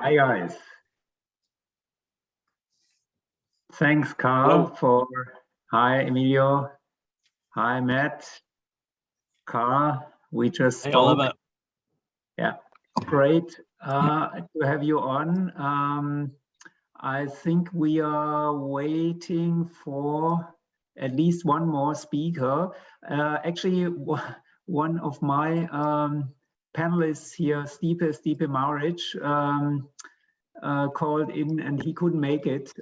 Hi guys. Thanks, Carl, Hello. Hi, Emilio. Hi, Matt. Carl, we just Hey, spoke. Oliver. Yeah, great to have you on. I think we are waiting for at least one more speaker. Actually, one of my panelists here, Stipe Maric, called in and he couldn't make it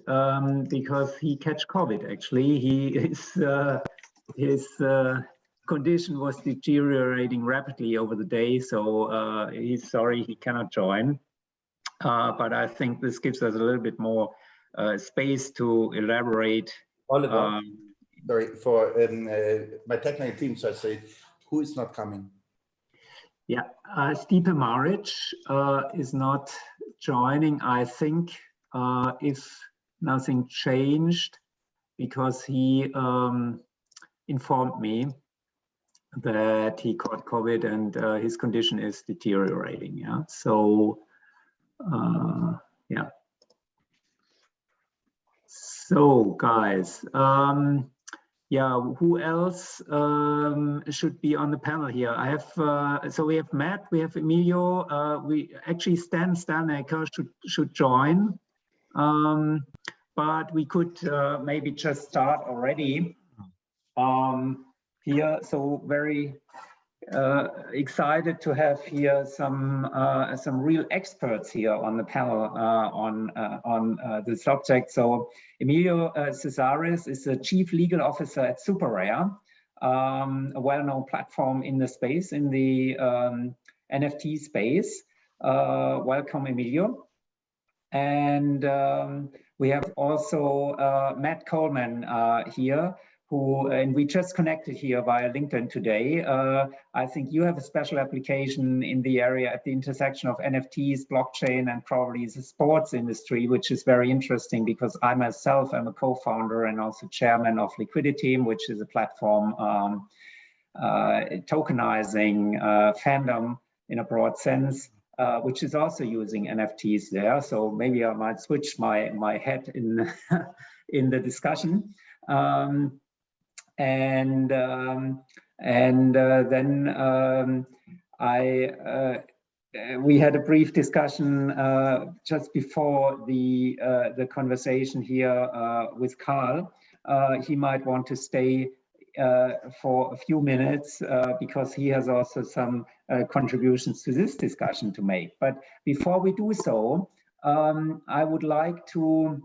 because he catch COVID. Actually, his condition was deteriorating rapidly over the day, so he's sorry he cannot join. But I think this gives us a little bit more space to elaborate. Oliver, sorry for my technical team. So I say, who is not coming? Yeah, Stipe Maric is not joining, I think, if nothing changed, because he informed me that he caught COVID and his condition is deteriorating. Yeah, so yeah. So guys, yeah, who else should be on the panel here? I have so we have Matt, we have Emilio. We actually Stan Stanaker should join, but we could maybe just start already here. So very excited to have here some real experts here on the panel on the subject. So Emilio Cesaris is the Chief Legal Officer at SuperRare, a well-known platform in the space, in the NFT space. Welcome, Emilio. And we have also Matt Coleman here, and we just connected here via LinkedIn today. I think you have a special application in the area at the intersection of NFTs, blockchain, and probably the sports industry, which is very interesting because I myself am a co-founder and also chairman of Liquidity, which is a platform tokenizing fandom in a broad sense, which is also using NFTs there. So maybe I might switch my head in in the discussion. Then we had a brief discussion just before the conversation here with Carl. He might want to stay for a few minutes because he has also some contributions to this discussion to make. But before we do so, I would like to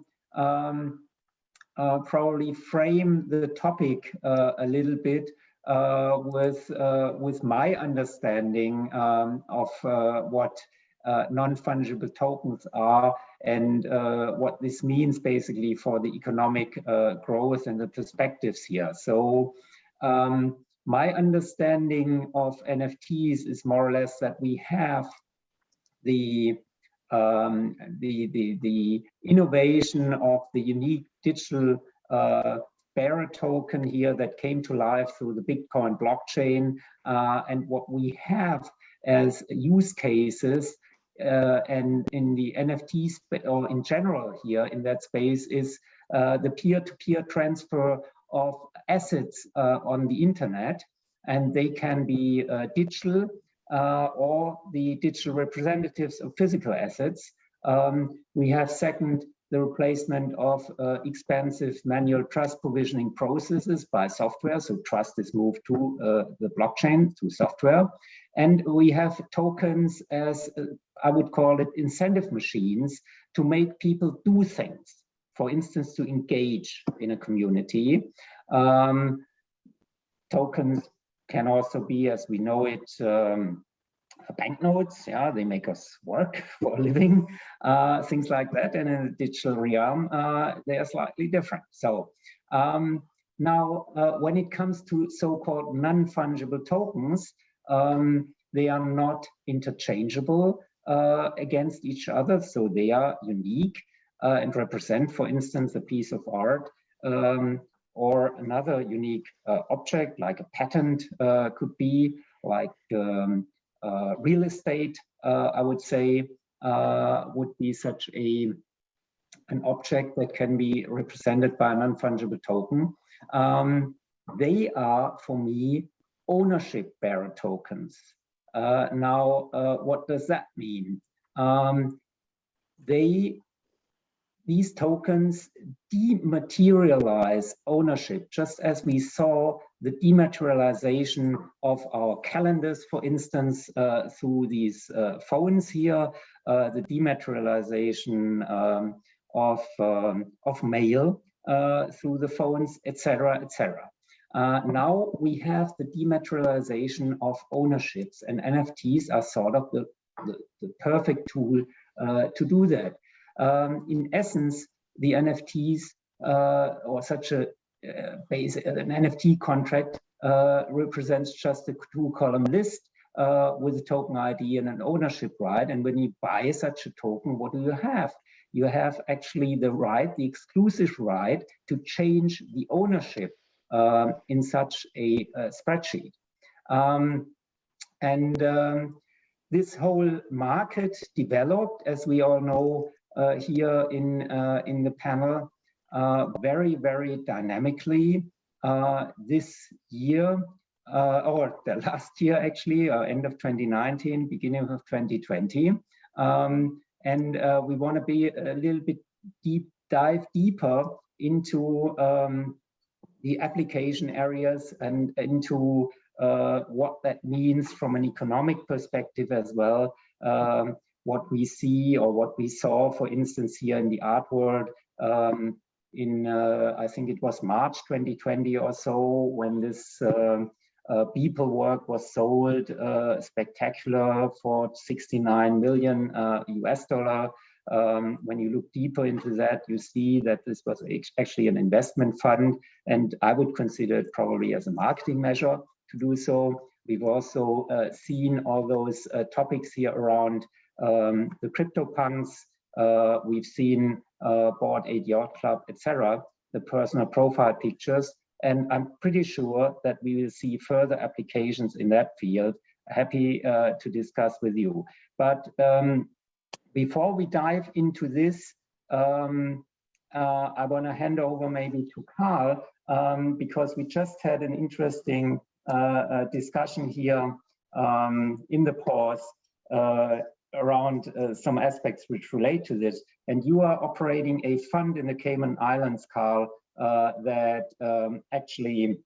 probably frame the topic a little bit with my understanding of what non-fungible tokens are and what this means basically for the economic growth and the perspectives here. So my understanding of NFTs is more or less that we have the innovation of the unique digital bearer token here that came to life through the Bitcoin blockchain, and what we have as use cases and in the NFTs or in general here in that space is the peer-to-peer transfer of assets on the internet, and they can be digital or the digital representatives of physical assets. We have second, the replacement of expensive manual trust provisioning processes by software. So trust is moved to the blockchain, to software. And we have tokens as, I would call it, incentive machines to make people do things. For instance, to engage in a community. Tokens can also be, as we know it, banknotes. Yeah, they make us work for a living, things like that. And in the digital realm, they are slightly different. So now, when it comes to so-called non-fungible tokens, they are not interchangeable against each other. So they are unique and represent, for instance, a piece of art or another unique object, like a patent could be, like real estate, I would say, would be such an object that can be represented by a non-fungible token. They are, for me, ownership-bearer tokens. Now, what does that mean? These tokens dematerialize ownership, just as we saw the dematerialization of our calendars, for instance, through these phones here, the dematerialization of mail through the phones, etc., etc. Now we have the dematerialization of ownerships, and NFTs are sort of the perfect tool to do that. In essence, the NFTs or such an NFT contract represents just a two-column list with a token ID and an ownership right. And when you buy such a token, what do you have? You have actually the right, the exclusive right to change the ownership in such a spreadsheet. This whole market developed, as we all know, here in the panel, very, very dynamically this year, or the last year actually, end of 2019, beginning of 2020. We want to be a little bit dive deeper into the application areas and into what that means from an economic perspective as well. What we see or what we saw, for instance, here in the art world in, I think it was March 2020 or so, when this Beeple work was sold spectacular for 69 million US dollar. When you look deeper into that, you see that this was actually an investment fund, and I would consider it probably as a marketing measure to do so. We've also seen all those topics here around the CryptoPunks. We've seen Bored Ape Yacht Club, etc., the personal profile pictures, and I'm pretty sure that we will see further applications in that field. Happy to discuss with you. But before we dive into this, I want to hand over maybe to Carl, because we just had an interesting discussion here in the pause around some aspects which relate to this. And you are operating a fund in the Cayman Islands, Carl, that actually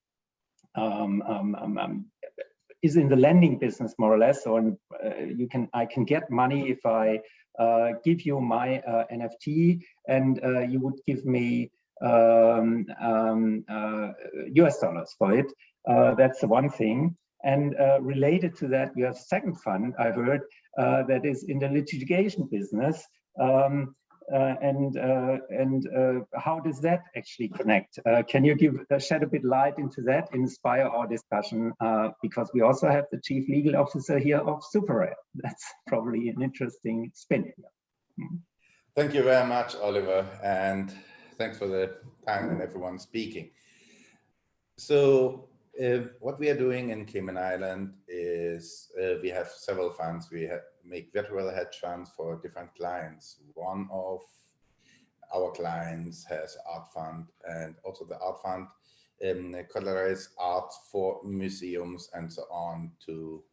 is in the lending business, more or less. So I can get money if I give you my NFT, and you would give me US dollars for it. That's the one thing. And related to that, you have a second fund, I heard, that is in the litigation business. How does that actually connect? Can you shed a bit light into that, inspire our discussion? Because we also have the chief legal officer here of SuperRare. That's probably an interesting spin here. Thank you very much, Oliver, and thanks for the time and everyone speaking. So what we are doing in Cayman Island is we have several funds. We make virtual hedge funds for different clients. One of our clients has art fund, and also the art fund collateralizes art for museums and so on to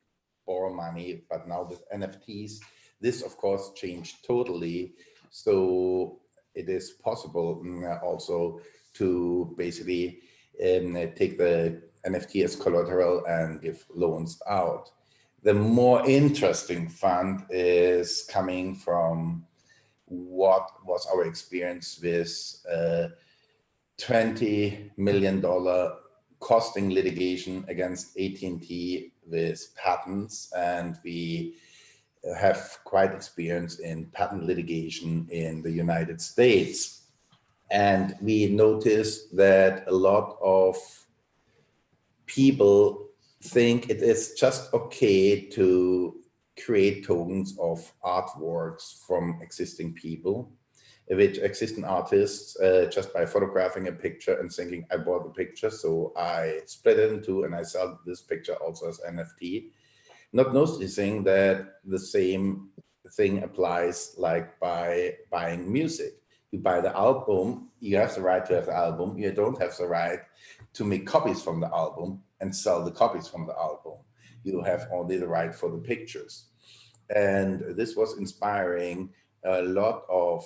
borrow money. But now with NFTs, this of course changed totally. So it is possible also to basically take the NFT as collateral and give loans out. The more interesting fund is coming from what was our experience with $20 million costing litigation against AT&T with patents, and we have quite experience in patent litigation in the United States. And we noticed that a lot of people think it is just okay to create tokens of artworks from existing people, which existing artists just by photographing a picture and thinking, I bought the picture, so I split it in two and I sell this picture also as NFT, not noticing that the same thing applies like by buying music. You buy the album, you have the right to have the album, you don't have the right to make copies from the album and sell the copies from the album. You have only the right for the pictures. And this was inspiring a lot of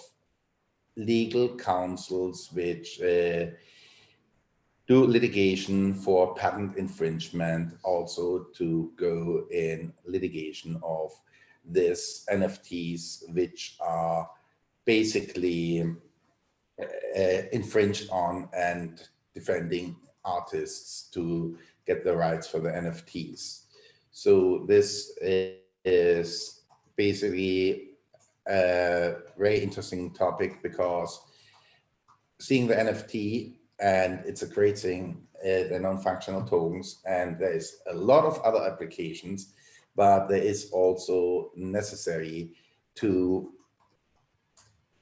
legal counsels which do litigation for patent infringement, also to go in litigation of this NFTs, which are basically infringed on, and defending artists to get the rights for the NFTs. So this is basically a very interesting topic, because seeing the NFT, and it's a great thing, the non-functional tokens, and there is a lot of other applications, but there is also necessary to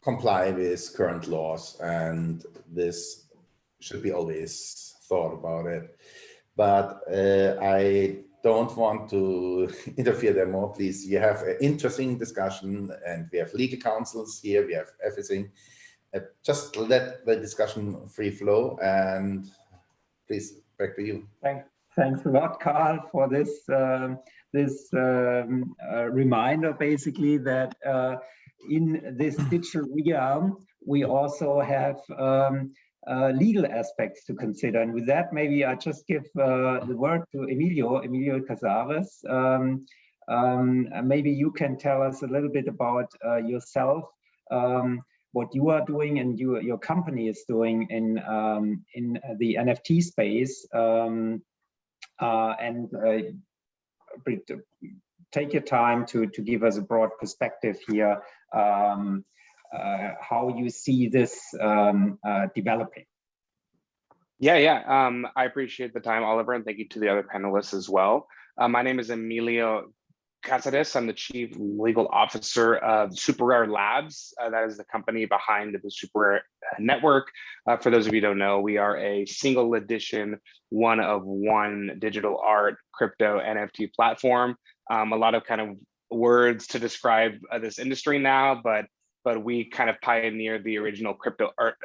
comply with current laws, and this should be always thought about it. But I don't want to interfere there more. Please, you have an interesting discussion, and we have legal counsels here, we have everything. Just let the discussion free flow, and please, back to you. Thanks a lot, Carl, for this reminder, basically, that in this digital realm, we also have legal aspects to consider. And with that, maybe I just give the word to Emilio Casares. Maybe you can tell us a little bit about yourself, what you are doing and your company is doing in the NFT space, and take your time to give us a broad perspective here, how you see this developing. Yeah. I appreciate the time, Oliver, and thank you to the other panelists as well. My name is Emilio Casares. I'm the Chief Legal Officer of Super Rare Labs. That is the company behind the Super Rare Network. For those of you who don't know, we are a single edition, one of one digital art crypto NFT platform. A lot of kind of words to describe this industry now, but we kind of pioneered the original crypto art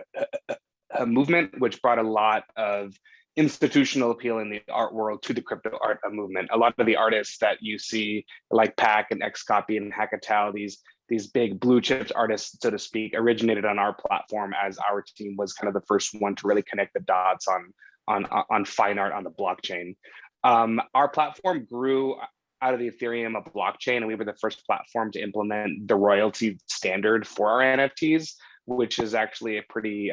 movement, which brought a lot of institutional appeal in the art world to the crypto art movement. A lot of the artists that you see, like Pac and Xcopy and Hackatal, these big blue chips artists, so to speak, originated on our platform, as our team was kind of the first one to really connect the dots on fine art on the blockchain. Our platform grew out of the Ethereum blockchain, and we were the first platform to implement the royalty standard for our NFTs, which is actually a pretty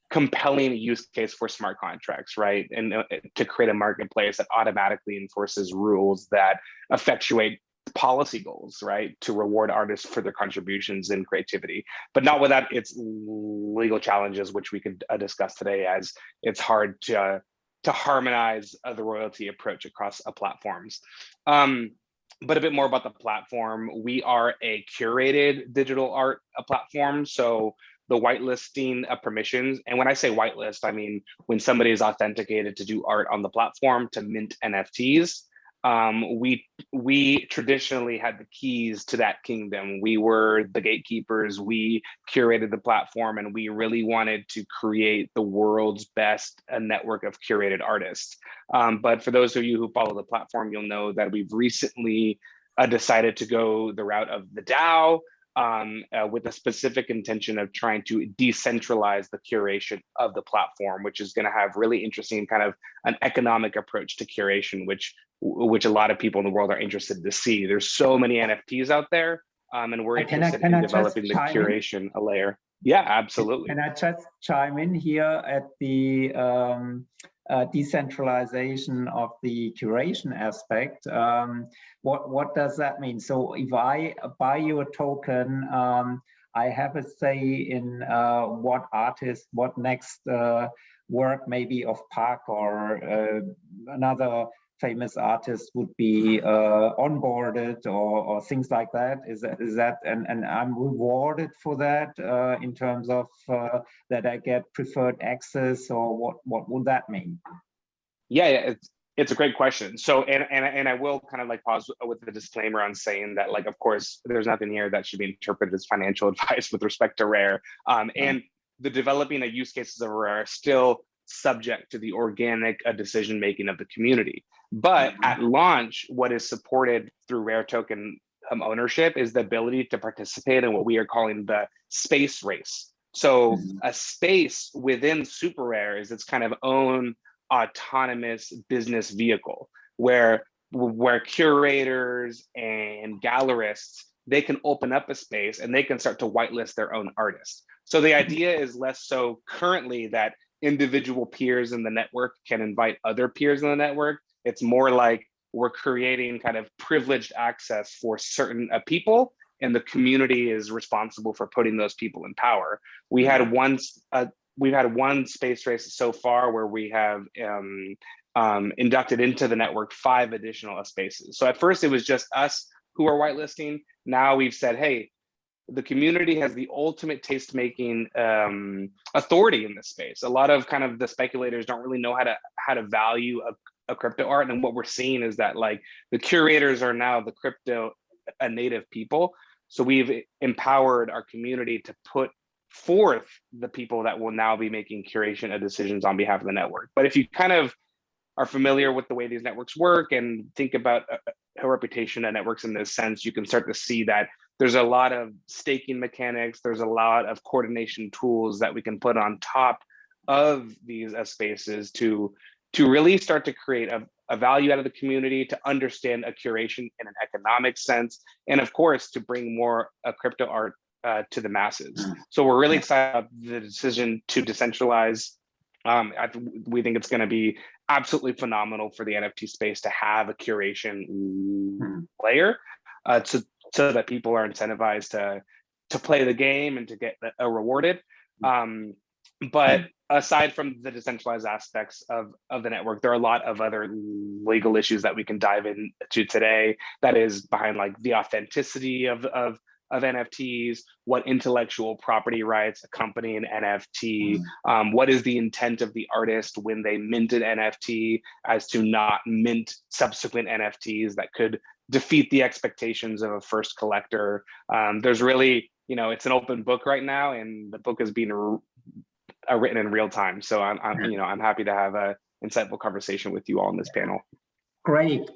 compelling use case for smart contracts, right? And to create a marketplace that automatically enforces rules that effectuate policy goals, right? To reward artists for their contributions and creativity, but not without its legal challenges, which we could discuss today, as it's hard to harmonize the royalty approach across platforms. But a bit more about the platform. We are a curated digital art platform. So the whitelisting of permissions, and when I say whitelist, I mean when somebody is authenticated to do art on the platform to mint NFTs, we traditionally had the keys to that kingdom. We were the gatekeepers, we curated the platform, and we really wanted to create the world's best network of curated artists. But for those of you who follow the platform, you'll know that we've recently decided to go the route of the DAO, with a specific intention of trying to decentralize the curation of the platform, which is going to have really interesting kind of an economic approach to curation, which a lot of people in the world are interested to see. There's so many NFTs out there, and we're interested in developing the curation layer. Yeah, absolutely. Can I just chime in here at the decentralization of the curation aspect? What does that mean? So if I buy your token, I have a say in what artist, what next work maybe of Park or another famous artist would be onboarded, or things like that. Is that and I'm rewarded for that in terms of that I get preferred access, or what would that mean? Yeah, It's a great question. So, and I will kind of like pause with the disclaimer on saying that, like, of course, there's nothing here that should be interpreted as financial advice with respect to Rare. And the developing of use cases of Rare are still subject to the organic decision making of the community. But at launch, what is supported through Rare token ownership is the ability to participate in what we are calling the space race. So a space within Super Rare is its kind of own autonomous business vehicle where curators and gallerists, they can open up a space and they can start to whitelist their own artists. So the idea is less so currently that individual peers in the network can invite other peers in the network. It's more like we're creating kind of privileged access for certain people, and the community is responsible for putting those people in power. We've had one space race so far where we have inducted into the network 5 additional spaces. So at first it was just us who are whitelisting. Now we've said, hey, the community has the ultimate taste-making authority in this space. A lot of kind of the speculators don't really know how to value a crypto art, and what we're seeing is that like the curators are now the crypto native people. So we've empowered our community to put forth the people that will now be making curation decisions on behalf of the network. But if you kind of are familiar with the way these networks work and think about a reputation of networks in this sense, you can start to see that there's a lot of staking mechanics, there's a lot of coordination tools that we can put on top of these spaces to really start to create a value out of the community, to understand a curation in an economic sense, and of course, to bring more crypto art to the masses. So we're really excited about the decision to decentralize. We think it's going to be absolutely phenomenal for the NFT space to have a curation layer, so that people are incentivized to play the game and to get rewarded. But aside from the decentralized aspects of the network, there are a lot of other legal issues that we can dive into today. That is behind like the authenticity of NFTs, what intellectual property rights accompany an NFT, what is the intent of the artist when they minted NFT as to not mint subsequent NFTs that could defeat the expectations of a first collector. There's really, it's an open book right now, and the book is being written in real time. So I'm happy to have a insightful conversation with you all on this panel. Great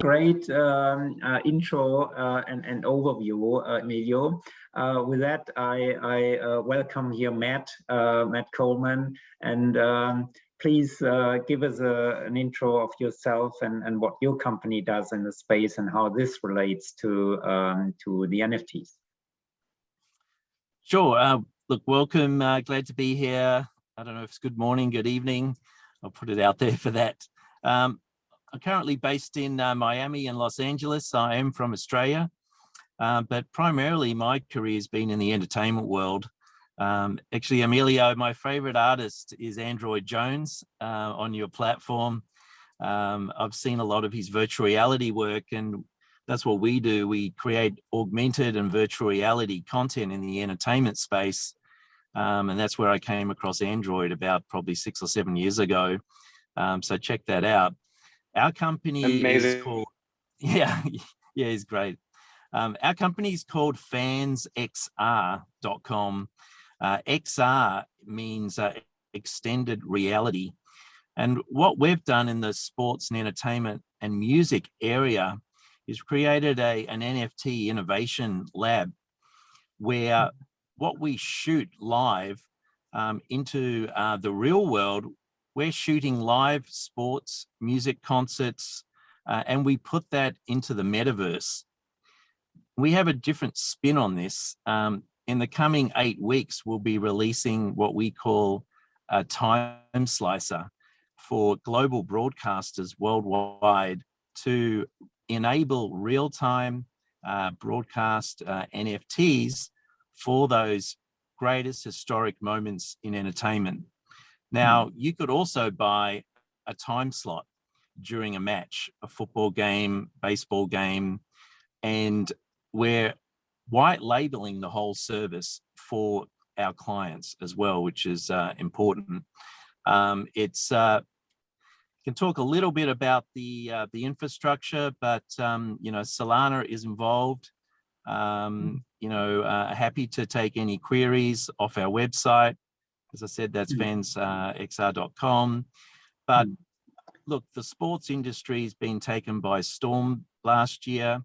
intro and overview, Emilio. With that, I welcome here Matt Coleman, and please give us an intro of yourself and what your company does in the space and how this relates to the NFTs. Sure. Look, welcome. Glad to be here. I don't know if it's good morning, good evening. I'll put it out there for that. I'm currently based in Miami and Los Angeles. I am from Australia, but primarily my career has been in the entertainment world. Actually, Emilio, my favorite artist is Android Jones on your platform. I've seen a lot of his virtual reality work, and that's what we do. We create augmented and virtual reality content in the entertainment space. And that's where I came across Android about probably 6 or 7 years ago. So check that out. Our company is called, it's great. Our company is called fansxr.com. XR means extended reality. And what we've done in the sports and entertainment and music area is created an NFT innovation lab where what we shoot live into the real world, we're shooting live sports, music concerts, and we put that into the metaverse. We have a different spin on this. In the coming 8 weeks, we'll be releasing what we call a time slicer for global broadcasters worldwide to enable real-time broadcast NFTs for those greatest historic moments in entertainment. Now, you could also buy a time slot during a match, a football game, baseball game, and we're white labeling the whole service for our clients as well, which is important. can talk a little bit about the infrastructure, but you know, Solana is involved. You know, happy to take any queries off our website. As I said, that's fansxr.com. But look, the sports industry has been taken by storm last year.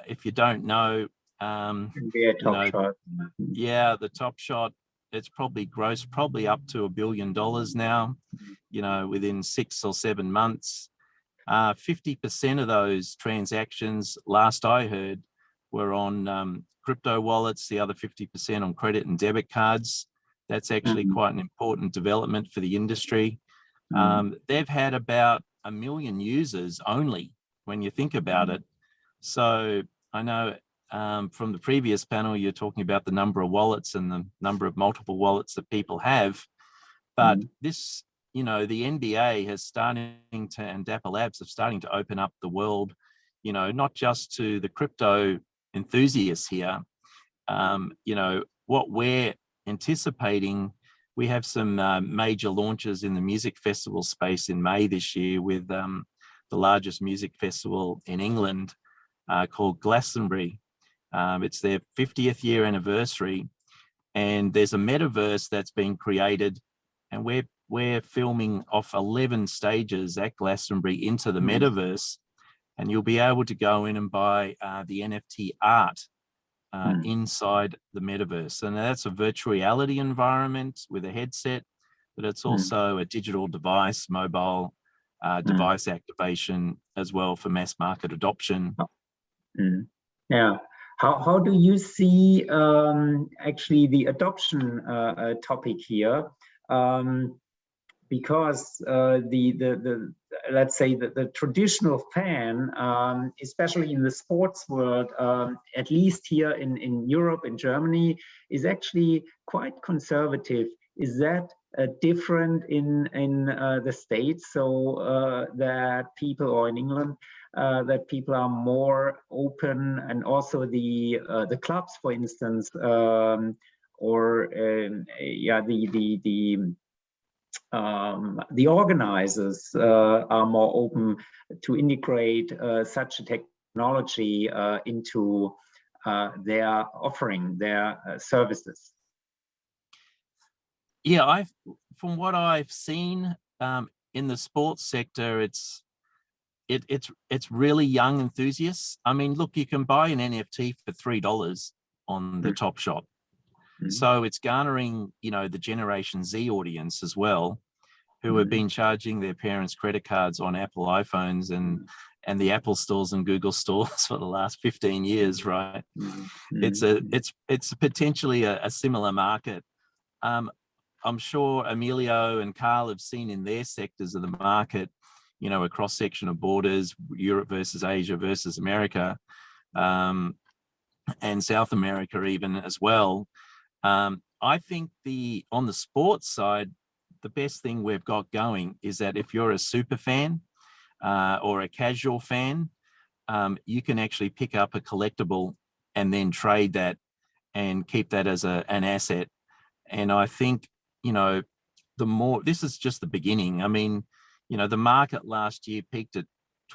If you don't know, NBA Top Shot. Yeah, the Top Shot, it's probably gross, probably up to $1 billion now, you know, within 6 or 7 months. 50% of those transactions, last I heard, were on crypto wallets, the other 50% on credit and debit cards. That's actually quite an important development for the industry. They've had about 1 million users only, when you think about it. So I know from the previous panel, you're talking about the number of wallets and the number of multiple wallets that people have. But this, you know, the NBA has starting to, and Dapper Labs are starting to open up the world, you know, not just to the crypto enthusiasts here. You know, what we're anticipating, we have some major launches in the music festival space in May this year with the largest music festival in England called Glastonbury. It's their 50th year anniversary, and there's a metaverse that's been created, and we're filming off 11 stages at Glastonbury into the metaverse, and you'll be able to go in and buy the NFT art inside the metaverse. And that's a virtual reality environment with a headset, but it's also a digital device, mobile device activation as well for mass market adoption. Yeah. How do you see actually the adoption topic here? Because let's say that the traditional fan, especially in the sports world, at least here in Europe, in Germany, is actually quite conservative. Is that different in the States? So that people, or in England, that people are more open, and also the clubs, for instance, or yeah, the organizers are more open to integrate such a technology into their offering, their services. Yeah, from what I've seen in the sports sector, it's really young enthusiasts. I mean, look, you can buy an NFT for $3 on the Top Shot. So it's garnering, you know, the Generation Z audience as well, who have been charging their parents' credit cards on Apple iPhones and the Apple stores and Google stores for the last 15 years, right? It's potentially a similar market. I'm sure Emilio and Carl have seen in their sectors of the market, you know, a cross section of borders, Europe versus Asia versus America, and South America even as well. I think on the sports side, the best thing we've got going is that if you're a super fan or a casual fan, you can actually pick up a collectible and then trade that and keep that as an asset. And I think, you know, this is just the beginning. I mean, you know, the market last year peaked at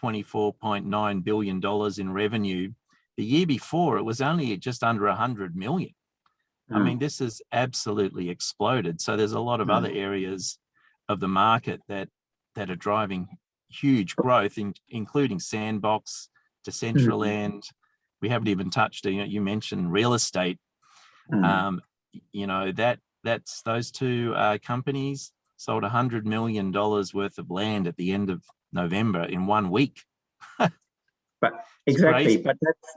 $24.9 billion in revenue. The year before, it was only just under 100 million. I mean, this has absolutely exploded. So there's a lot of other areas of the market that are driving huge growth, including Sandbox, Decentraland. We haven't even touched, you mentioned real estate. You know, that's those two companies sold $100 million worth of land at the end of November in 1 week. But exactly, but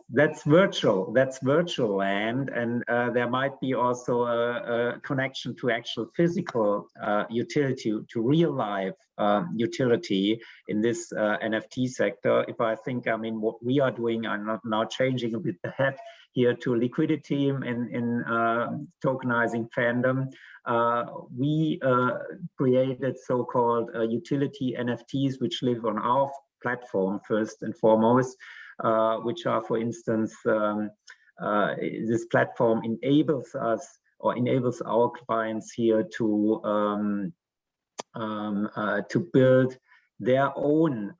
that's virtual. That's virtual land, and there might be also a connection to actual physical utility, to real life utility in this NFT sector. If I think, I mean, what we are doing, I'm not now changing a bit the head here to liquidity in tokenizing fandom. We created so-called utility NFTs, which live on our platform first and foremost, which are, for instance, this platform enables us, or enables our clients here to build their own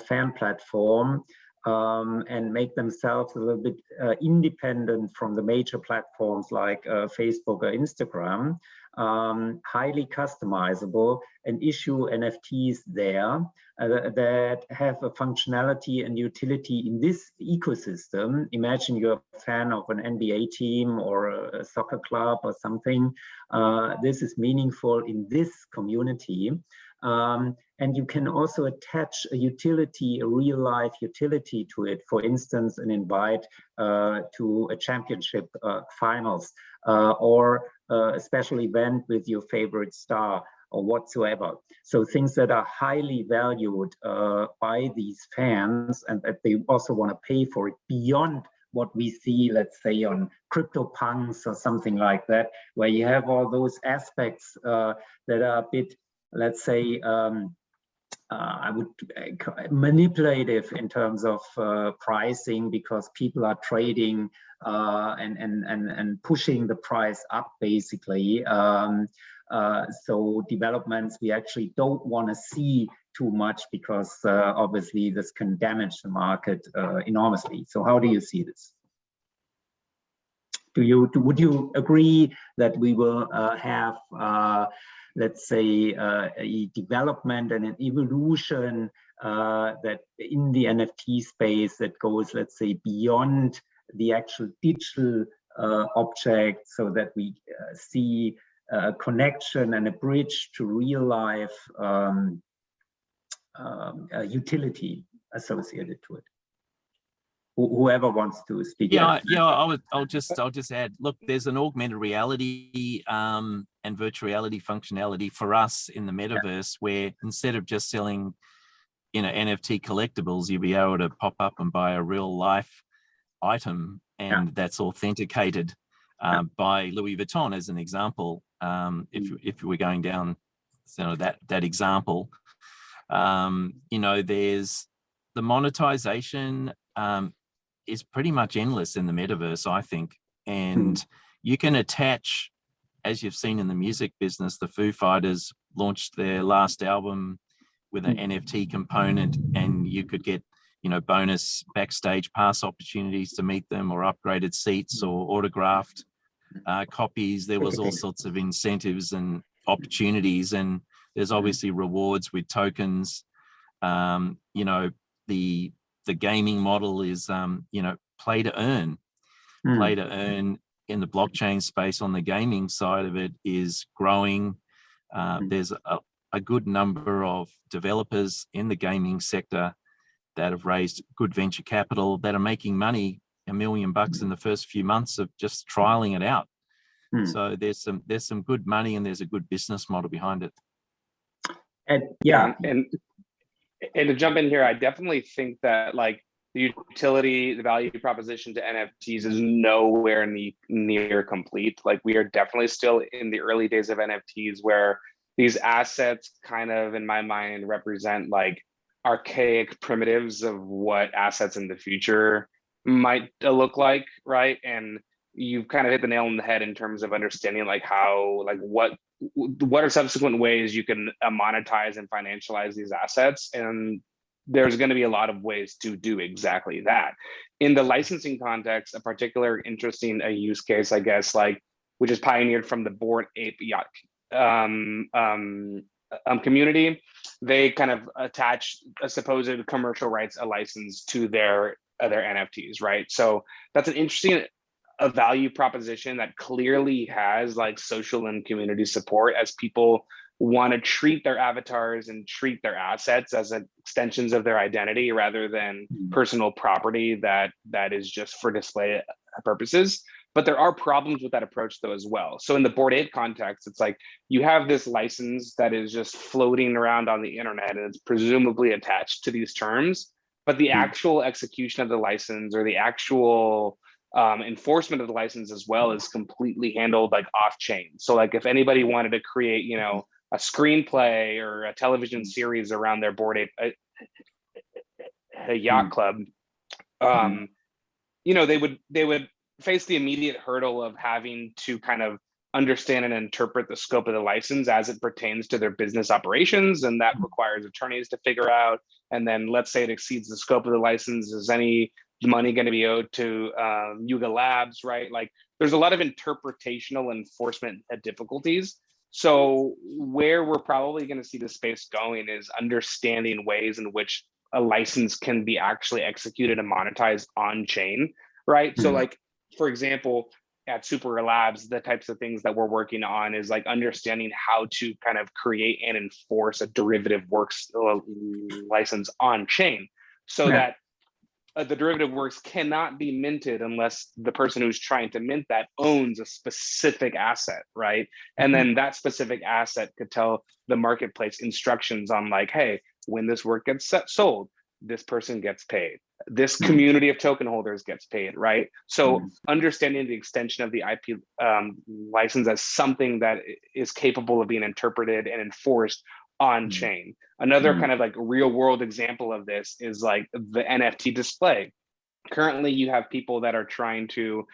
fan platform and make themselves a little bit independent from the major platforms like Facebook or Instagram, highly customizable, and issue NFTs there that have a functionality and utility in this ecosystem. Imagine you're a fan of an NBA team or a soccer club or something. This is meaningful in this community. And you can also attach a utility, a real life utility to it, for instance, an invite to a championship finals or a special event with your favorite star or whatsoever. So things that are highly valued by these fans and that they also want to pay for it beyond what we see, let's say, on CryptoPunks or something like that, where you have all those aspects that are a bit, let's say, I would manipulative in terms of pricing, because people are trading and pushing the price up, basically. So developments we actually don't want to see too much, because obviously this can damage the market enormously. So how do you see this? Would you agree that we will have let's say a development and an evolution that in the NFT space that goes, let's say, beyond the actual digital object, so that we see a connection and a bridge to real life utility associated to it? Whoever wants to speak. I'll just add, look, there's an augmented reality and virtual reality functionality for us in the metaverse, where instead of just selling, NFT collectibles, you'll be able to pop up and buy a real life item, and that's authenticated by Louis Vuitton, as an example. If we're going down, that example, there's the monetization is pretty much endless in the metaverse, I think. And you can attach, as you've seen in the music business, the Foo Fighters launched their last album with an NFT component, and you could get, bonus backstage pass opportunities to meet them, or upgraded seats, or autographed copies. There was all sorts of incentives and opportunities, and there's obviously rewards with tokens. The gaming model is, play to earn. Play to earn in the blockchain space on the gaming side of it is growing. There's a good number of developers in the gaming sector that have raised good venture capital that are making money, $1 million in the first few months of just trialing it out. So there's some good money, and there's a good business model behind it. And to jump in here, I definitely think that the utility, the value proposition to NFTs is nowhere near complete. We are definitely still in the early days of NFTs, where these assets kind of, in my mind, represent archaic primitives of what assets in the future might look like, right? And you've kind of hit the nail on the head in terms of understanding how, what are subsequent ways you can monetize and financialize these assets. And there's going to be a lot of ways to do exactly that. In the licensing context, a particular interesting use case, I guess, which is pioneered from the Bored Ape Yacht community, they kind of attach a supposed commercial rights, a license to their NFTs, right? So that's an interesting value proposition that clearly has social and community support, as people want to treat their avatars and treat their assets as extensions of their identity, rather than personal property that is just for display purposes. But there are problems with that approach, though, as well. So in the Bored Ape context, it's you have this license that is just floating around on the internet, and it's presumably attached to these terms, but the actual execution of the license, or the actual enforcement of the license as well, is completely handled off chain. So if anybody wanted to create, a screenplay or a television series around their Bored Ape yacht club, they would face the immediate hurdle of having to kind of understand and interpret the scope of the license as it pertains to their business operations, and that requires attorneys to figure out. And then let's say it exceeds the scope of the license, is any money going to be owed to Yuga Labs, right? Like there's a lot of interpretational enforcement difficulties. So where we're probably going to see the space going is understanding ways in which a license can be actually executed and monetized on chain, right? So like, for example, at Super Labs, the types of things that we're working on is like understanding how to kind of create and enforce a derivative works license on chain, so that the derivative works cannot be minted unless the person who's trying to mint that owns a specific asset, right? And then that specific asset could tell the marketplace instructions on like, hey, when this work gets sold, this person gets paid. This community of token holders gets paid, right? So understanding the extension of the IP license as something that is capable of being interpreted and enforced on chain. Another kind of like real world example of this is like the NFT display. Currently, you have people that are trying to,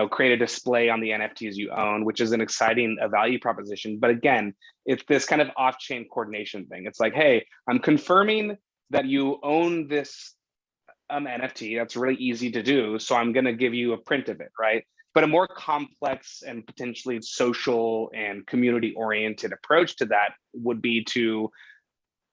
create a display on the NFTs you own, which is an exciting value proposition. But again, it's this kind of off-chain coordination thing. It's like, hey, I'm confirming that you own this NFT. That's really easy to do. So I'm going to give you a print of it, right? But a more complex and potentially social and community-oriented approach to that would be to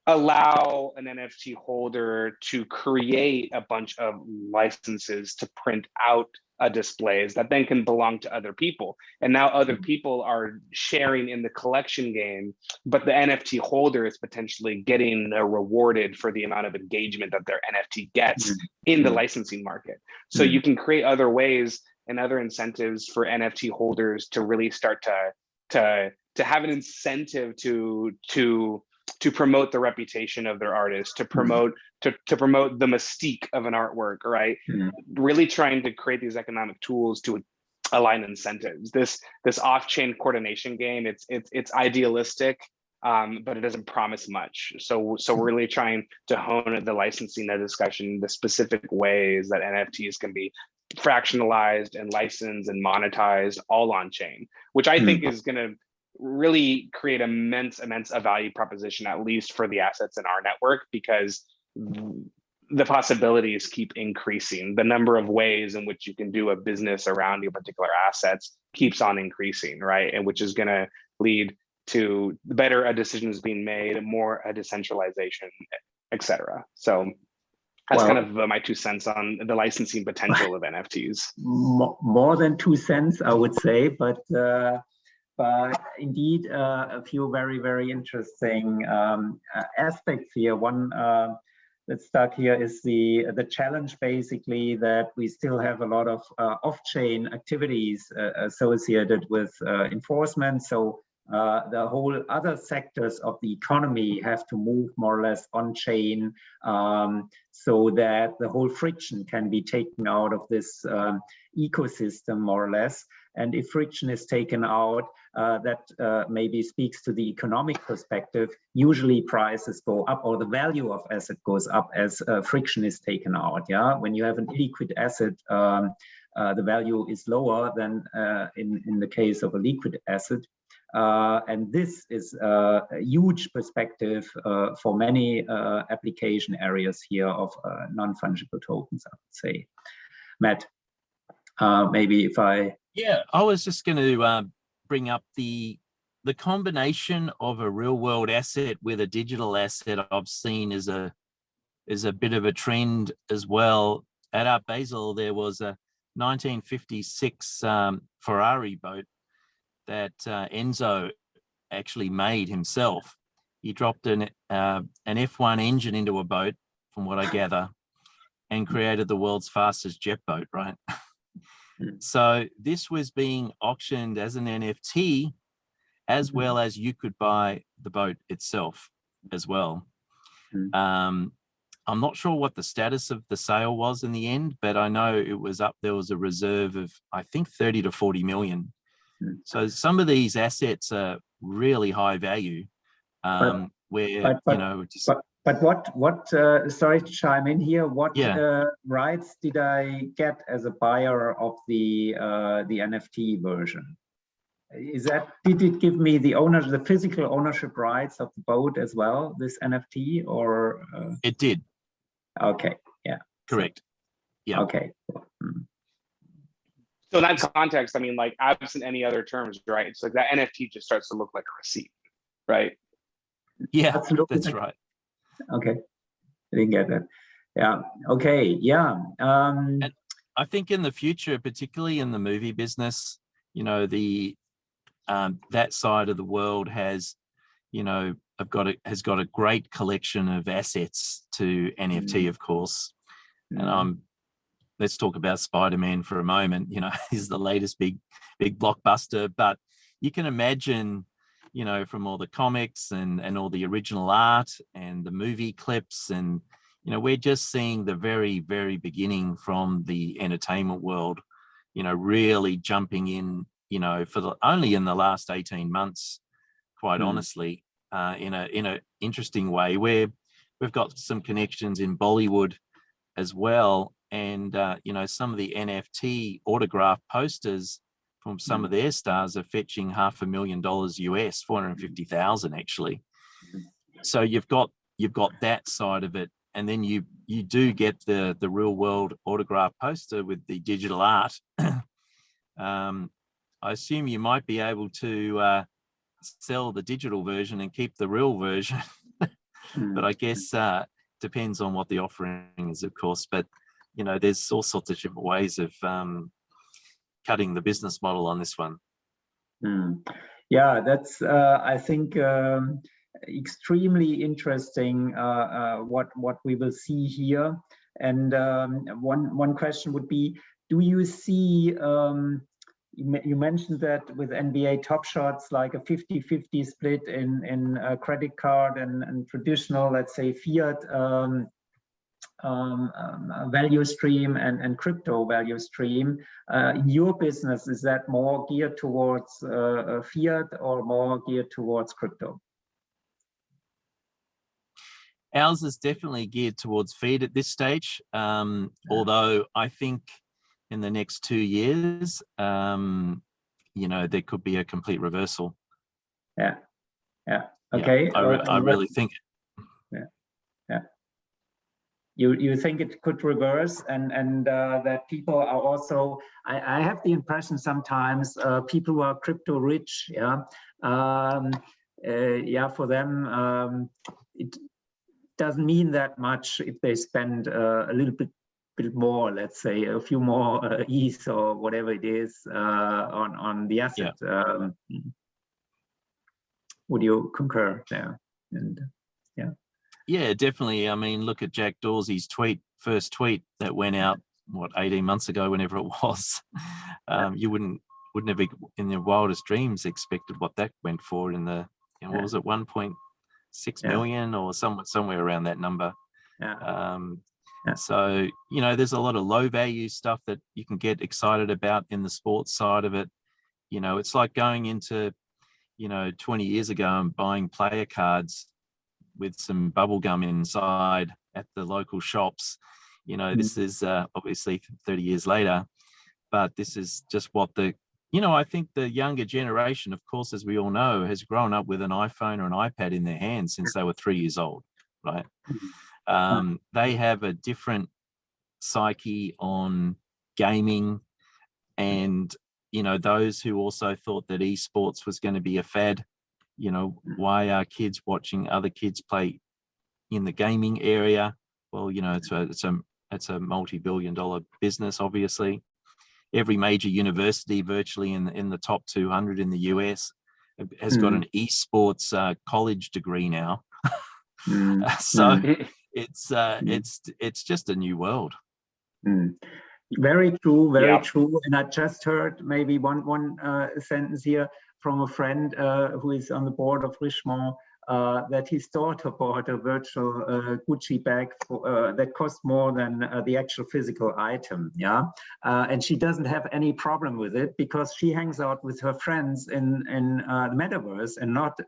allow an NFT holder to create a bunch of licenses to print out displays that then can belong to other people. And now other people are sharing in the collection game, but the NFT holder is potentially getting rewarded for the amount of engagement that their NFT gets in the licensing market. So you can create other ways and other incentives for NFT holders to really start to have an incentive to promote the reputation of their artist, to promote the mystique of an artwork, right? Really trying to create these economic tools to align incentives. This off-chain coordination game, it's idealistic, but it doesn't promise much. So we're really trying to hone the licensing discussion, the specific ways that NFTs can be fractionalized and licensed and monetized all on chain, which I think is going to really create immense a value proposition, at least for the assets in our network, because the possibilities keep increasing. The number of ways in which you can do a business around your particular assets keeps on increasing, right? And which is going to lead to better decisions being made, more decentralization, etc. So that's kind of my 2 cents on the licensing potential of NFTs. More than 2 cents, I would say, but indeed a few very, very interesting aspects here. One that's stuck here is the challenge, basically, that we still have a lot of off-chain activities associated with enforcement. So the whole other sectors of the economy have to move more or less on-chain, so that the whole friction can be taken out of this ecosystem, more or less. And if friction is taken out, that maybe speaks to the economic perspective. Usually prices go up, or the value of asset goes up as friction is taken out. Yeah, when you have an illiquid asset, the value is lower than in the case of a liquid asset. And this is a huge perspective for many application areas here of non-fungible tokens, I would say. Matt, maybe if I... Yeah, I was just going to bring up the combination of a real world asset with a digital asset. I've seen is a bit of a trend as well. At Art Basel, there was a 1956 Ferrari boat that Enzo actually made himself. He dropped an F1 engine into a boat, from what I gather, and created the world's fastest jet boat, right? So this was being auctioned as an NFT, as well as you could buy the boat itself as well. I'm not sure what the status of the sale was in the end, but I know it was up. There was a reserve of, I think, 30 to 40 million. So some of these assets are really high value, But what sorry to chime in here, what rights did I get as a buyer of the NFT version? did it give me the physical ownership rights of the boat as well, this NFT, or? It did. Okay, yeah. Correct. Yeah. Okay. So in that context, I mean, like absent any other terms, right? It's like that NFT just starts to look like a receipt, right? Yeah, that's right. Okay, I didn't get that. Yeah. Okay. Yeah. And I think in the future, particularly in the movie business, you know, that side of the world has, you know, has got a great collection of assets to NFT, of course. And let's talk about Spider-Man for a moment. You know, he's the latest big blockbuster, but you can imagine, you know, from all the comics and all the original art and the movie clips, and you know, we're just seeing the very, very beginning from the entertainment world, you know, really jumping in, you know, only in the last 18 months, quite honestly, in a interesting way, where we've got some connections in Bollywood as well. And, you know, some of the NFT autograph posters from some of their stars are fetching $500,000 US, 450,000 actually. So you've got that side of it. And then you do get the real world autograph poster with the digital art. I assume you might be able to sell the digital version and keep the real version. But I guess depends on what the offering is, of course. But you know, there's all sorts of different ways of cutting the business model on this one. Yeah, that's I think extremely interesting what we will see here. And one question would be, do you see? You mentioned that with NBA Top Shots, like a 50-50 split in credit card and traditional, let's say, fiat value stream and crypto value stream. In your business, is that more geared towards fiat or more geared towards crypto? Ours is definitely geared towards fiat at this stage, although I think in the next 2 years, you know, there could be a complete reversal. Yeah. Okay. Yeah, I really think. Yeah. You think it could reverse, and that people are also. I have the impression sometimes people who are crypto rich, for them it doesn't mean that much if they spend a little bit more, let's say a few more ETH or whatever it is on the asset. Yeah. Would you concur there? And yeah, definitely. I mean, look at Jack Dorsey's first tweet that went out 18 months ago, whenever it was. You wouldn't have in their wildest dreams expected what that went for in the what was it, 1.6 million or somewhere around that number. So, you know, there's a lot of low value stuff that you can get excited about in the sports side of it. You know, it's like going into, you know, 20 years ago and buying player cards with some bubble gum inside at the local shops. You know, this is obviously 30 years later, but this is just what you know, I think the younger generation, of course, as we all know, has grown up with an iPhone or an iPad in their hands since they were 3 years old, right? They have a different psyche on gaming, and you know, those who also thought that esports was going to be a fad, you know, why are kids watching other kids play in the gaming area? Well, you know, it's a multi-billion-dollar business, obviously. Every major university virtually in the top 200 in the US has got an esports college degree now. So it's just a new world. Very true, very true. And I just heard maybe one sentence here from a friend who is on the board of Richemont. that his daughter bought a virtual Gucci bag for, that cost more than the actual physical item, yeah? And she doesn't have any problem with it because she hangs out with her friends in the metaverse and not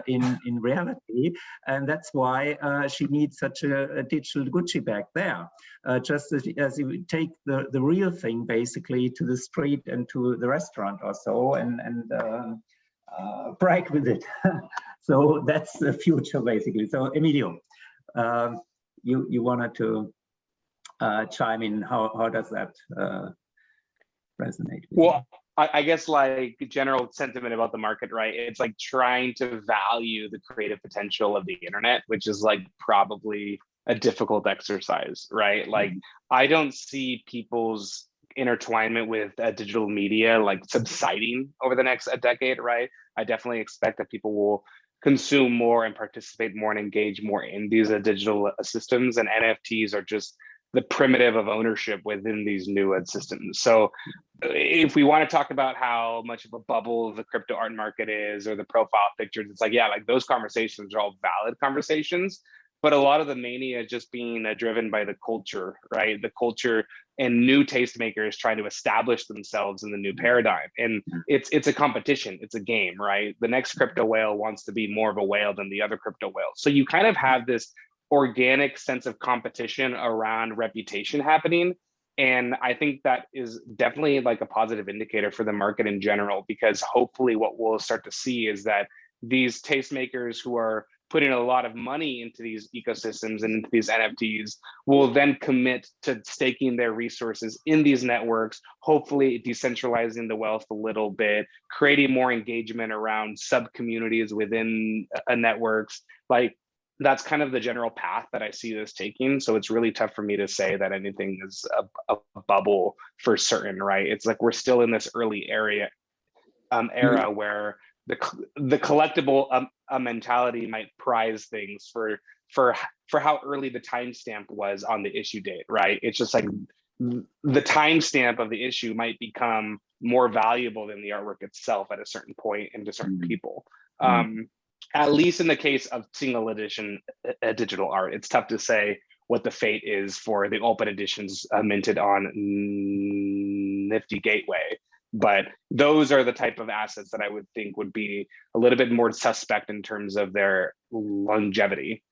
in reality. And that's why she needs such a digital Gucci bag there. Just as you take the real thing basically to the street and to the restaurant or so and brag with it. So that's the future basically. So Emilio, you wanted to chime in. How does that resonate with well, I guess like general sentiment about the market, right? It's like trying to value the creative potential of the internet, which is like probably a difficult exercise, right? Like I don't see people's intertwinement with digital media like subsiding over the next decade, right? I definitely expect that people will consume more and participate more and engage more in these digital systems, and NFTs are just the primitive of ownership within these new systems. So if we want to talk about how much of a bubble the crypto art market is or the profile pictures, it's like, yeah, like those conversations are all valid conversations, but a lot of the mania is just being driven by the culture, right? The culture and new tastemakers trying to establish themselves in the new paradigm. And it's a competition, it's a game, right? The next crypto whale wants to be more of a whale than the other crypto whales. So you kind of have this organic sense of competition around reputation happening. And I think that is definitely like a positive indicator for the market in general, because hopefully what we'll start to see is that these tastemakers who are putting a lot of money into these ecosystems and into these NFTs will then commit to staking their resources in these networks, hopefully decentralizing the wealth a little bit, creating more engagement around sub-communities within networks. Like that's kind of the general path that I see this taking. So it's really tough for me to say that anything is a bubble for certain, right? It's like we're still in this early era where the collectible mentality might prize things for how early the timestamp was on the issue date, right? It's just like the timestamp of the issue might become more valuable than the artwork itself at a certain point and to certain people. At least in the case of single edition digital art, it's tough to say what the fate is for the open editions minted on Nifty Gateway. But those are the type of assets that I would think would be a little bit more suspect in terms of their longevity,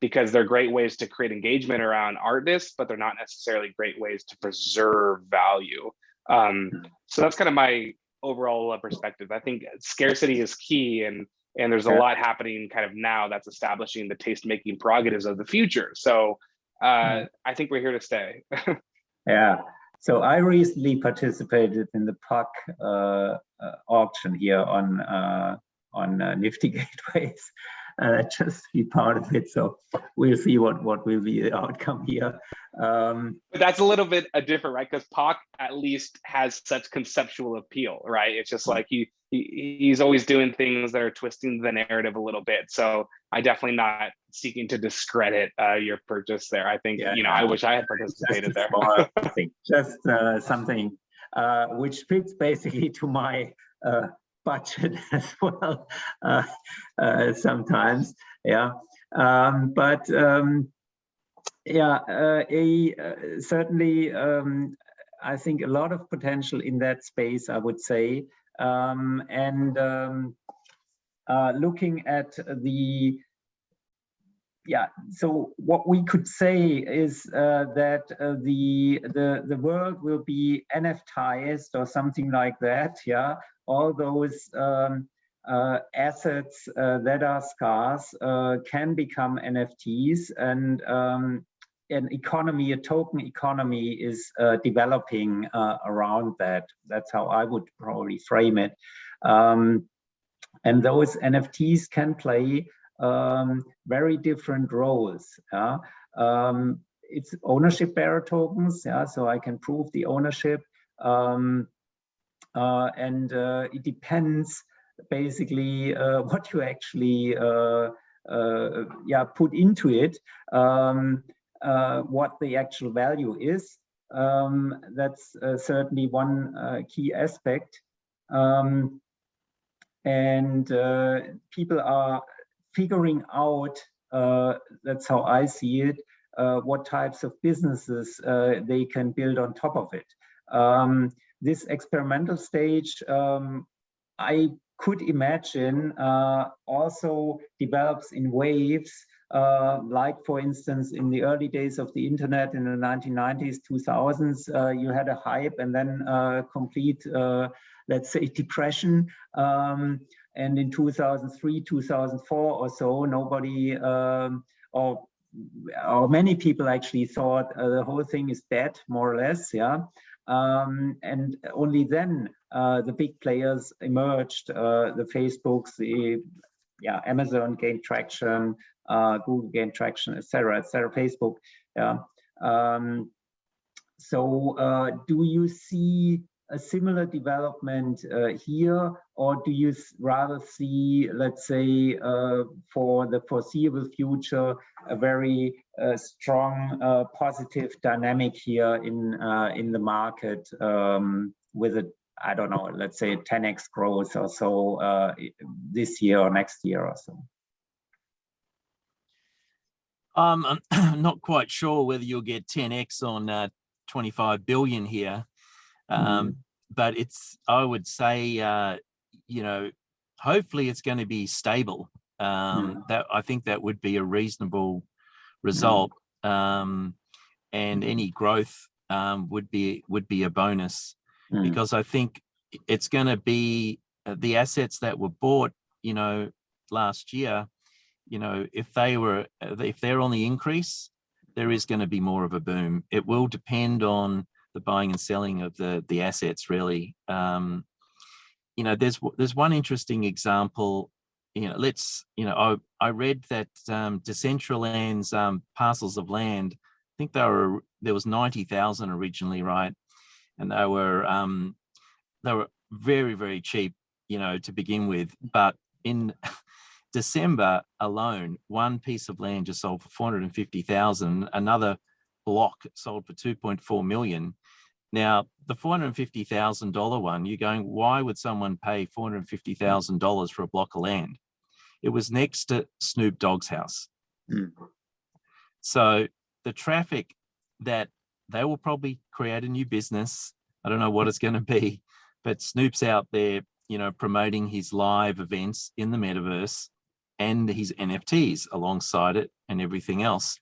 because they're great ways to create engagement around artists, but they're not necessarily great ways to preserve value. So that's kind of my overall perspective. I think scarcity is key, and there's a lot happening kind of now that's establishing the taste-making prerogatives of the future. So I think we're here to stay. Yeah. So I recently participated in the PUC auction here on Nifty Gateways, just to be part of it. So we'll see what will be the outcome here. But that's a little bit different, right? Because PUC at least has such conceptual appeal, right? It's just like he's always doing things that are twisting the narrative a little bit. So I definitely not seeking to discredit your purchase there. I think, I wish I had participated there. Just something which fits basically to my budget as well sometimes. Yeah. Certainly, I think a lot of potential in that space, I would say. Looking at so what we could say is that the world will be NFTized or something like that. Yeah, all those assets that are scarce can become NFTs, and an economy, a token economy is developing around that. That's how I would probably frame it. And those NFTs can play very different roles. It's ownership bearer tokens, so I can prove the ownership, and it depends basically what you actually put into it, what the actual value is. That's certainly one key aspect. And people are figuring out, that's how I see it, what types of businesses they can build on top of it. This experimental stage, I could imagine, also develops in waves, like, for instance, in the early days of the internet in the 1990s, 2000s, you had a hype and then complete, let's say, depression. And in 2003, 2004 or so, nobody, or many people actually thought the whole thing is dead, more or less, yeah. And only then the big players emerged, the Facebooks, the Amazon gained traction, Google gained traction, etc., Facebook. Yeah. So do you see a similar development here, or do you rather see, let's say, for the foreseeable future, a very strong positive dynamic here in the market, with a, I don't know, let's say 10x growth or so this year or next year or so? I'm not quite sure whether you'll get 10x on 25 billion here. But I would say, you know, hopefully it's going to be stable. That I think that would be a reasonable result, and any growth would be a bonus, because I think it's going to be the assets that were bought, you know, last year. You know, if they're on the increase, there is going to be more of a boom. It will depend on the buying and selling of the assets, really. You know, there's one interesting example. You know, I read that Decentraland's parcels of land, I think there was 90,000 originally, right? And they were very, very cheap, you know, to begin with. But in December alone, one piece of land just sold for 450,000. Another block sold for 2.4 million. Now, the $450,000 one, you're going, why would someone pay $450,000 for a block of land? It was next to Snoop Dogg's house. So the traffic that they will probably create a new business. I don't know what it's going to be, but Snoop's out there, you know, promoting his live events in the metaverse and his NFTs alongside it and everything else.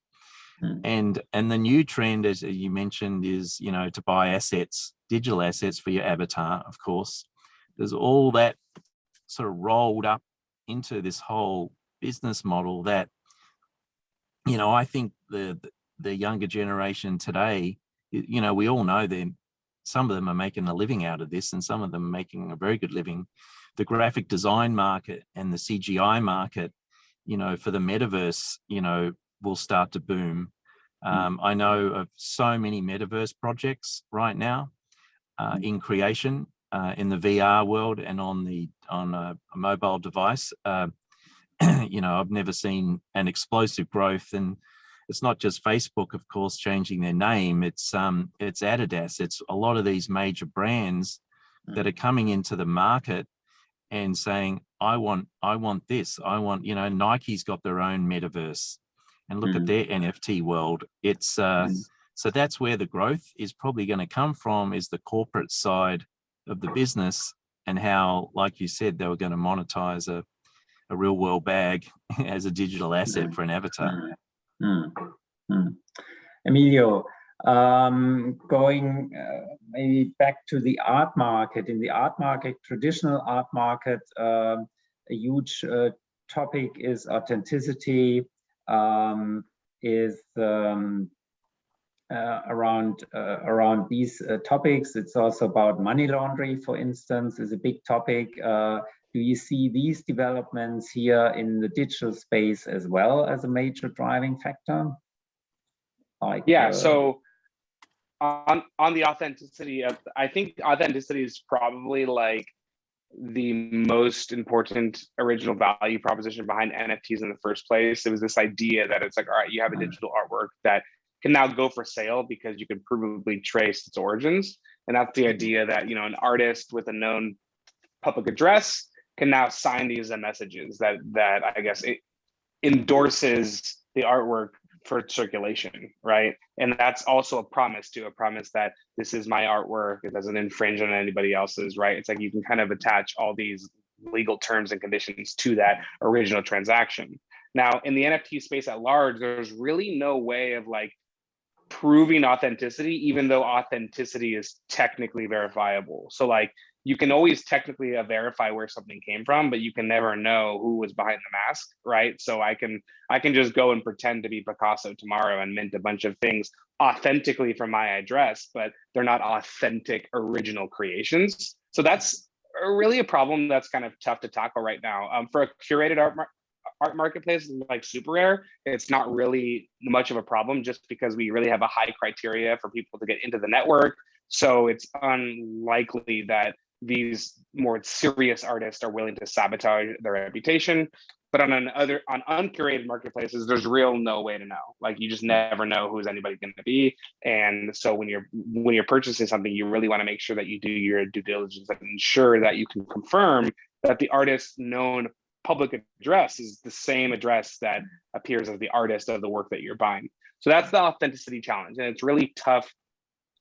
And the new trend, as you mentioned, is, you know, to buy assets, digital assets for your avatar, of course. There's all that sort of rolled up into this whole business model that, you know, I think the younger generation today, you know, we all know them. Some of them are making a living out of this, and some of them are making a very good living. The graphic design market and the CGI market, you know, for the metaverse, you know, will start to boom. I know of so many metaverse projects right now in creation in the VR world and on a mobile device. You know, I've never seen an explosive growth, and it's not just Facebook, of course, changing their name. It's Adidas. It's a lot of these major brands that are coming into the market and saying, I want this. I want, you know, Nike's got their own metaverse, and look at their NFT world. It's so that's where the growth is probably going to come from, is the corporate side of the business, and how, like you said, they were going to monetize a real world bag as a digital asset for an avatar. Emilio, going maybe back to the art market. In the art market, traditional art market, a huge topic is authenticity, around these topics. It's also about money laundering, for instance, is a big topic. Do you see these developments here in the digital space as well as a major driving factor? Like, so on the authenticity of, I think authenticity is probably like the most important original value proposition behind NFTs in the first place. It was this idea that it's like, all right, you have a digital artwork that can now go for sale because you can provably trace its origins. And that's the idea that, you know, an artist with a known public address can now sign these messages that I guess endorses the artwork for circulation, right? And that's also a promise that this is my artwork, it doesn't infringe on anybody else's, right? It's like you can kind of attach all these legal terms and conditions to that original transaction. Now, in the NFT space at large, there's really no way of like proving authenticity, even though authenticity is technically verifiable. So like you can always technically verify where something came from, but you can never know who was behind the mask, right? So I can just go and pretend to be Picasso tomorrow and mint a bunch of things authentically from my address, but they're not authentic original creations. So that's really a problem that's kind of tough to tackle right now. For a curated art marketplace like SuperRare, it's not really much of a problem just because we really have a high criteria for people to get into the network. So it's unlikely that these more serious artists are willing to sabotage their reputation. But on uncurated marketplaces, there's real no way to know. Like you just never know who's anybody going to be. And so when you're purchasing something, you really want to make sure that you do your due diligence and ensure that you can confirm that the artist's known public address is the same address that appears as the artist of the work that you're buying. So that's the authenticity challenge, and it's really tough.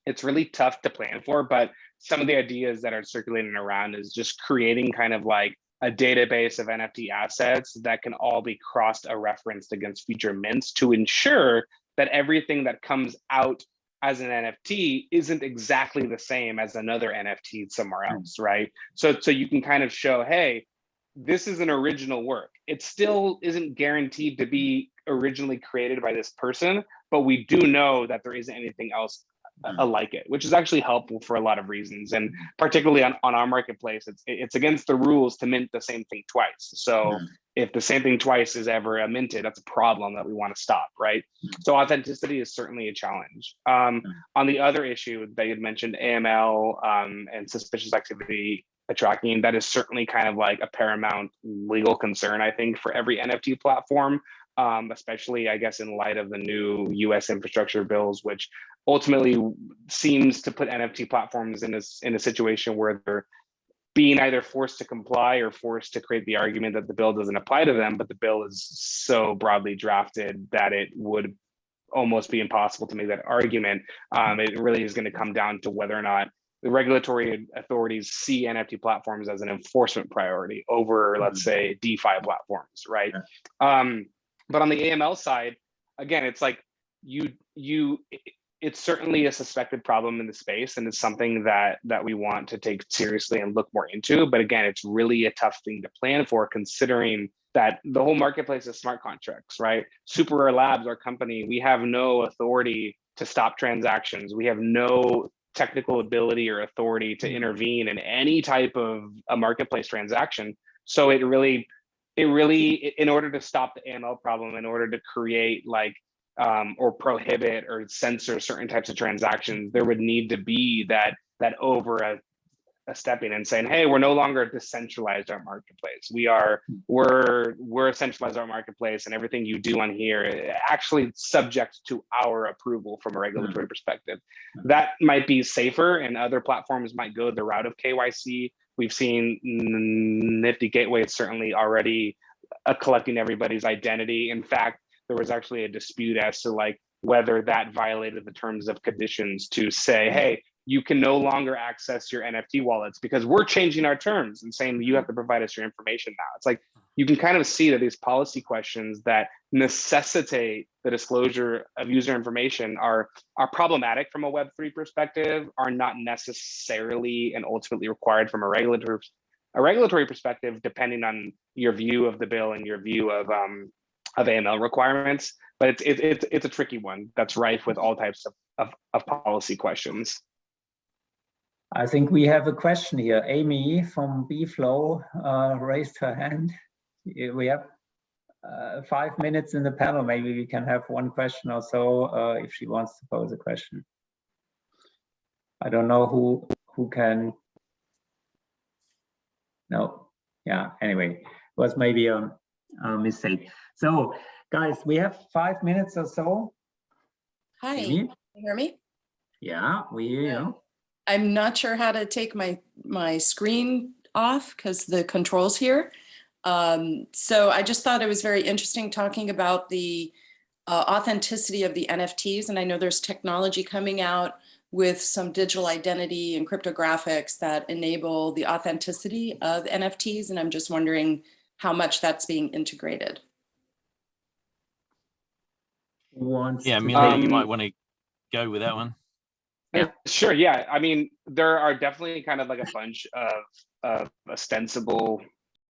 It's really tough to plan for, but some of the ideas that are circulating around is just creating kind of like a database of NFT assets that can all be cross-referenced against future mints to ensure that everything that comes out as an NFT isn't exactly the same as another NFT somewhere else, right? So you can kind of show, hey, this is an original work. It still isn't guaranteed to be originally created by this person, but we do know that there isn't anything else like it, which is actually helpful for a lot of reasons. And particularly on our marketplace, it's against the rules to mint the same thing twice. So if the same thing twice is ever minted, that's a problem that we want to stop, right? So authenticity is certainly a challenge. On the other issue that you had mentioned, AML and suspicious activity tracking, that is certainly kind of like a paramount legal concern, I think, for every NFT platform, especially, I guess, in light of the new US infrastructure bills, which ultimately seems to put NFT platforms in a situation where they're being either forced to comply or forced to create the argument that the bill doesn't apply to them, but the bill is so broadly drafted that it would almost be impossible to make that argument. It really is going to come down to whether or not the regulatory authorities see NFT platforms as an enforcement priority over, let's say, DeFi platforms, right? But on the AML side, again, it's like it's certainly a suspected problem in the space, and it's something that we want to take seriously and look more into. But again, it's really a tough thing to plan for, considering that the whole marketplace is smart contracts, right? SuperRare Labs, our company, we have no authority to stop transactions. We have no technical ability or authority to intervene in any type of a marketplace transaction. So it really, in order to stop the AML problem, in order to create like or prohibit or censor certain types of transactions, there would need to be that over a stepping and saying, hey, we're no longer a decentralized art marketplace. We're a centralized art marketplace, and everything you do on here actually subject to our approval from a regulatory perspective. That might be safer, and other platforms might go the route of KYC. We've seen Nifty Gateway certainly already collecting everybody's identity. In fact, there was actually a dispute as to like whether that violated the terms of conditions to say, hey, you can no longer access your NFT wallets because we're changing our terms and saying you have to provide us your information now. It's like you can kind of see that these policy questions that necessitate the disclosure of user information are problematic from a Web3 perspective, are not necessarily and ultimately required from a regulatory perspective, depending on your view of the bill and your view of AML requirements. But it's a tricky one that's rife with all types of policy questions. I think we have a question here. Amy from BFlow raised her hand. We have 5 minutes in the panel. Maybe we can have one question or so if she wants to pose a question. I don't know who can. No. Yeah. Anyway, it was maybe a mistake. So, guys, we have 5 minutes or so. Hi. Amy? Can you hear me? Yeah, we hear you. I'm not sure how to take my screen off because the controls here. So I just thought it was very interesting talking about the authenticity of the NFTs. And I know there's technology coming out with some digital identity and cryptographics that enable the authenticity of NFTs. And I'm just wondering how much that's being integrated. Yeah, Amelia, you might want to go with that one. Yeah. Sure. Yeah. I mean, there are definitely kind of like a bunch of ostensible